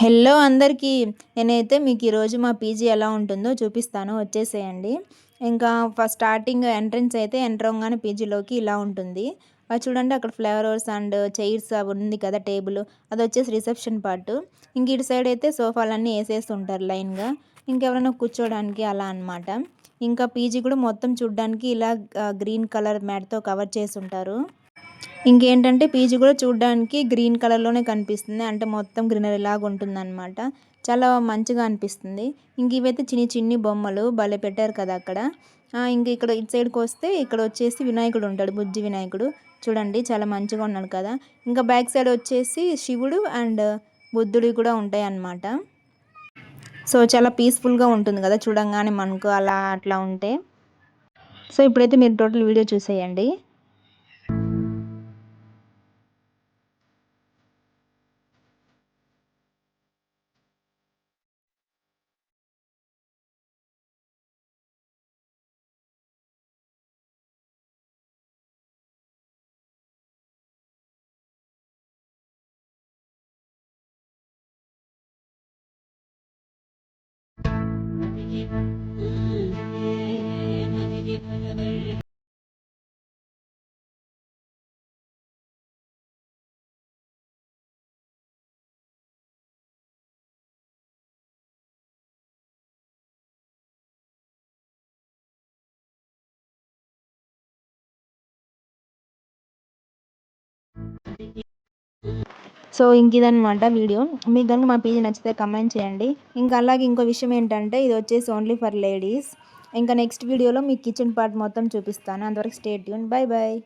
Hello అందరికీ. నేనైతే మీకు ఈరోజు మా పీజీ ఎలా ఉంటుందో చూపిస్తాను, వచ్చేసేయండి. ఇంకా ఫస్ట్ స్టార్టింగ్ ఎంట్రన్స్ అయితే ఎంటర్ అవ్వగానే పీజీలోకి ఇలా ఉంటుంది. అది చూడండి, అక్కడ ఫ్లవర్స్ అండ్ చైర్స్ అవి ఉంది కదా, టేబుల్ అది వచ్చేసి రిసెప్షన్ పార్ట్. ఇంక ఇటు సైడ్ అయితే సోఫాలన్నీ వేసేస్తుంటారు లైన్గా, ఇంకెవరైనా కూర్చోడానికి అలా అనమాట. ఇంకా పీజీ కూడా మొత్తం చూడడానికి ఇలా గ్రీన్ కలర్ మ్యాట్తో కవర్ చేసి ఉంటారు. ఇంకేంటంటే పీజీ కూడా చూడడానికి గ్రీన్ కలర్లోనే కనిపిస్తుంది, అంటే మొత్తం గ్రీనరీ లాగా ఉంటుందన్నమాట. చాలా మంచిగా అనిపిస్తుంది. ఇంక ఇవైతే చిన్ని చిన్ని బొమ్మలు భలే పెట్టారు కదా అక్కడ. ఇంక ఇక్కడ ఇటు సైడ్కి వస్తే ఇక్కడ వచ్చేసి వినాయకుడు ఉంటాడు, బుజ్జి వినాయకుడు. చూడండి చాలా మంచిగా ఉన్నాడు కదా. ఇంకా బ్యాక్ సైడ్ వచ్చేసి శివుడు అండ్ బుద్ధుడు కూడా ఉంటాయి అన్నమాట. సో చాలా పీస్ఫుల్గా ఉంటుంది కదా చూడంగానే మనకు అలా అట్లా ఉంటే. సో ఇప్పుడైతే మీరు టోటల్ వీడియో చూసేయండి. సో ఇంక ఇదనమాట వీడియో. మీకు కనుక మా పీజీ నచ్చితే కమెంట్ చేయండి. ఇంకా అలాగే ఇంకో విషయం ఏంటంటే, ఇది వచ్చేసి ఓన్లీ ఫర్ లేడీస్. ఇంకా నెక్స్ట్ వీడియోలో మీకు కిచెన్ పార్ట్ మొత్తం చూపిస్తాను. అంతవరకు స్టే ట్యూన్. Bye bye.